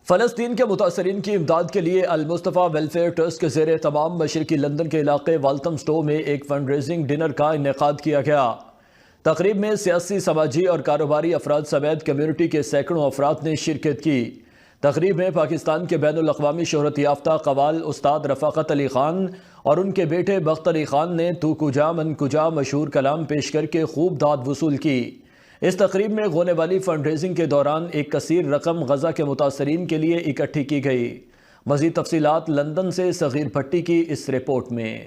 فلسطین کے متاثرین کی امداد کے لیے المصطفیٰ ویلفیئر ٹرسٹ کے زیر اہتمام مشرقی لندن کے علاقے والتھمسٹو میں ایک فنڈ ریزنگ ڈنر کا انعقاد کیا گیا۔ تقریب میں سیاسی، سماجی اور کاروباری افراد سمیت کمیونٹی کے سینکڑوں افراد نے شرکت کی۔ تقریب میں پاکستان کے بین الاقوامی شہرت یافتہ قوال استاد رفاقت علی خان اور ان کے بیٹے بخت علی خان نے تو کجا من کجا مشہور کلام پیش کر کے خوب داد وصول کی۔ اس تقریب میں ہونے والی فنڈ ریزنگ کے دوران ایک کثیر رقم غزہ کے متاثرین کے لیے اکٹھی کی گئی۔ مزید تفصیلات لندن سے صغیر بھٹی کی اس رپورٹ میں۔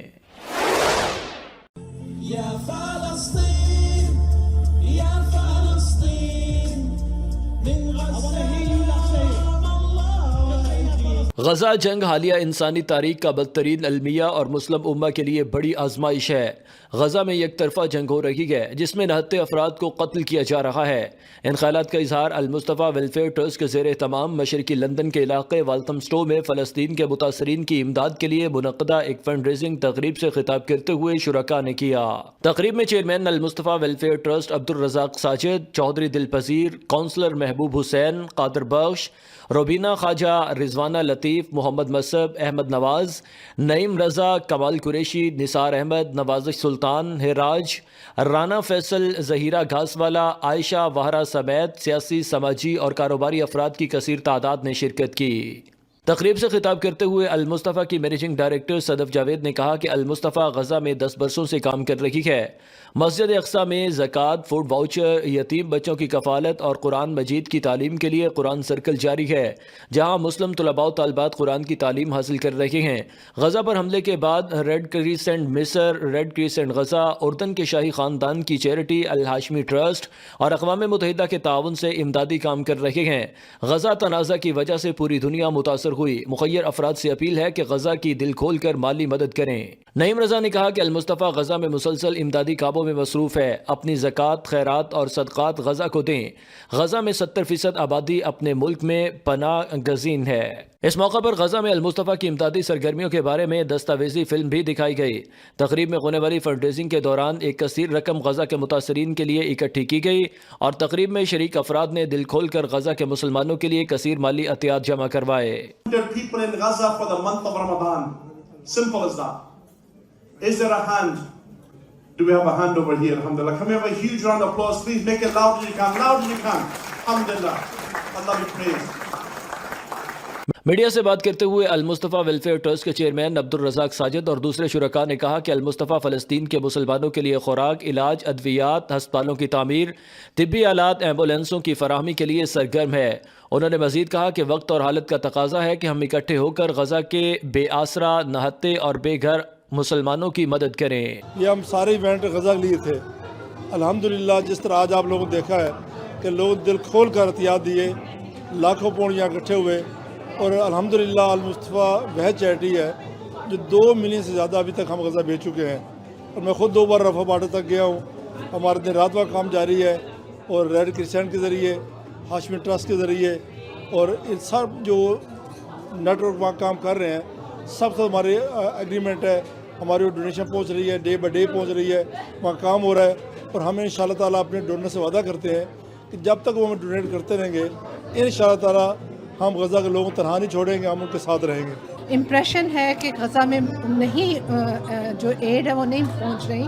غزہ جنگ حالیہ انسانی تاریخ کا بدترین المیہ اور مسلم امہ کے لیے بڑی آزمائش ہے۔ غزہ میں یک طرفہ جنگ ہو رہی ہے جس میں نہتے افراد کو قتل کیا جا رہا ہے۔ ان خیالات کا اظہار المصطفیٰ ویلفیئر ٹرسٹ کے زیر اہتمام مشرقی لندن کے علاقے والتھمسٹو میں فلسطین کے متاثرین کی امداد کے لیے منعقدہ ایک فنڈ ریزنگ تقریب سے خطاب کرتے ہوئے شرکاء نے کیا۔ تقریب میں chairman Al-Mustafa welfare trust Abdul Razzaq Sajid, Chaudhry Dilpazir, councillor Mehboob Hussain, قادر بخش، روبینہ خواجہ، رضوانہ لطیف، محمد مصعب، احمد نواز، نعیم رضا، کمال قریشی، نثار احمد، نوازش سلطان، ہراج، رانا فیصل، ظہیرہ گھاسوالا، عائشہ وہرا سمیت سیاسی، سماجی اور کاروباری افراد کی کثیر تعداد نے شرکت کی۔ تقریب سے خطاب کرتے ہوئے المصطفیٰ کی مینیجنگ ڈائریکٹر صدف جاوید نے کہا کہ المصطفیٰ غزہ میں 10 برسوں سے کام کر رہی ہے۔ مسجد اقصیٰ میں زکوٰۃ، فوڈ واؤچر، یتیم بچوں کی کفالت اور قرآن مجید کی تعلیم کے لیے قرآن سرکل جاری ہے، جہاں مسلم طلباء و طالبات قرآن کی تعلیم حاصل کر رہے ہیں۔ غزہ پر حملے کے بعد ریڈ کریسنٹ مصر، ریڈ کریسنٹ غزہ، اردن کے شاہی خاندان کی چیریٹی الہاشمی ٹرسٹ اور اقوام متحدہ کے تعاون سے امدادی کام کر رہے ہیں۔ غزہ تنازع کی وجہ سے پوری دنیا متاثر ہوئی۔ مخیر افراد سے اپیل ہے کہ غزہ کی دل کھول کر مالی مدد کریں۔ نعیم رضا نے کہا کہ المصطفیٰ غزہ میں مسلسل امدادی کاموں میں مصروف ہے۔ اپنی زکوٰۃ، خیرات اور صدقات غزہ کو دیں۔ غزہ میں 70% آبادی اپنے ملک میں پناہ گزین ہے۔ اس موقع پر غزہ میں المصطفیٰ کی امدادی سرگرمیوں کے بارے میں دستاویزی فلم بھی دکھائی گئی۔ تقریب میں ہونے والی فنڈ ریزنگ کے دوران ایک کثیر رقم غزہ کے متاثرین کے لیے اکٹھی کی گئی اور تقریب میں شریک افراد نے دل کھول کر غزہ کے مسلمانوں کے لیے کثیر مالی عطیات جمع کروائے۔ People in Gaza for the month of Ramadan. Simple as that. Is there a hand? Do we have a hand over here? Alhamdulillah. Can we have a huge round of applause? Please make it loud as you can. Loud as you can. Alhamdulillah. Allah be praised. Media سے بات کرتے ہوئے المصطفیٰ welfare trust کے chairman Abdul Razzaq Sajid اور دوسرے شرکاء نے کہا کہ المصطفیٰ فلسطین کے مسلمانوں کے لیے خوراک، علاج، ادویات، ہسپتالوں کی تعمیر، طبی آلات، ایمبولینسوں کی فراہمی کے لیے سرگرم ہے۔ انہوں نے مزید کہا کہ وقت اور حالت کا تقاضا ہے کہ ہم اکٹھے ہو کر غزہ کے بے آسرا، نہتے اور بے گھر مسلمانوں کی مدد کریں۔ یہ ہم سارے ایونٹ غزہ کے لیے تھے۔ الحمدللہ جس طرح آج آپ لوگوں نے دیکھا ہے کہ لوگ دل کھول کر عطیات دیے، لاکھوں پاؤنڈ یہاں اکٹھے ہوئے، اور الحمدللہ المصطفیٰ وہ چیریٹی ہے جو 2 ملین سے زیادہ ابھی تک ہم غزہ بیچ چکے ہیں، اور میں خود 2 بار رفح بارڈر تک گیا ہوں۔ ہمارا دن رات کا کام جاری ہے، اور ریڈ کریسنٹ کے ذریعے، ہاشمی ٹرسٹ کے ذریعے، اور ان سب جو نیٹ ورک وہاں کام کر رہے ہیں سب سے ہمارے ایگریمنٹ ہے، ہماری ڈونیشن پہنچ رہی ہے، ڈے بائی ڈے پہنچ رہی ہے، وہاں کام ہو رہا ہے، اور ہمیں انشاءاللہ تعالیٰ اپنے ڈونر سے وعدہ کرتے ہیں کہ جب تک وہ ہمیں ڈونیٹ کرتے رہیں گے انشاءاللہ تعالیٰ ہم غزہ کے لوگوں تنہا نہیں چھوڑیں گے، ہم ان کے ساتھ رہیں گے۔ امپریشن ہے کہ غزہ میں نہیں جو ایڈ ہے وہ نہیں پہنچ رہی،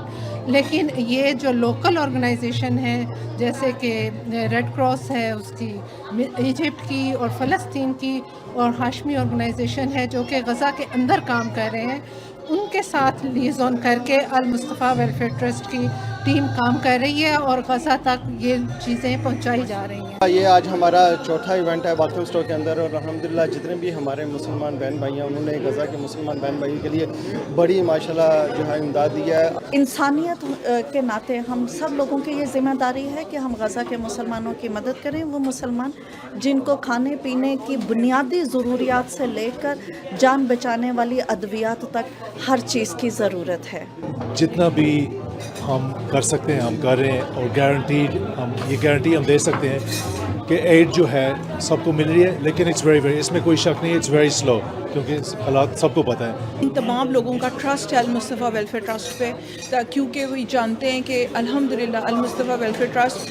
لیکن یہ جو لوکل آرگنائزیشن ہے جیسے کہ ریڈ کراس ہے، اس کی ایجپٹ کی اور فلسطین کی، اور ہاشمی آرگنائزیشن ہے جو کہ غزہ کے اندر کام کر رہے ہیں، ان کے ساتھ لیزون کر کے المصطفیٰ ویلفیئر ٹرسٹ کی ٹیم کام کر رہی ہے اور غزہ تک یہ چیزیں پہنچائی جا رہی ہیں۔ یہ آج ہمارا چوتھا ایونٹ ہے والتھمسٹو کے اندر، اور الحمدللہ جتنے بھی ہمارے مسلمان بہن بھائی ہیں انہوں نے غزہ کے مسلمان بہن بھائیوں کے لیے بڑی ماشاءاللہ جو ہے امداد دیا ہے۔ انسانیت کے ناطے ہم سب لوگوں کی یہ ذمہ داری ہے کہ ہم غزہ کے مسلمانوں کی مدد کریں، وہ مسلمان جن کو کھانے پینے کی بنیادی ضروریات سے لے کر جان بچانے والی ادویات تک ہر چیز کی ضرورت ہے۔ جتنا بھی ہم کر سکتے ہیں ہم کر رہے ہیں، اور گارنٹیڈ یہ گارنٹی ہم دے سکتے ہیں کہ ایڈ جو ہے سب کو مل رہی ہے، لیکن اس میں کوئی شک نہیں، اٹس ویری سلو، کیونکہ حالات سب کو پتہ ہے۔ ان تمام لوگوں کا ٹرسٹ ہے المصطفیٰ ویلفیئر ٹرسٹ پہ، کیونکہ وہ جانتے ہیں کہ الحمدللہ المصطفیٰ ویلفیئر ٹرسٹ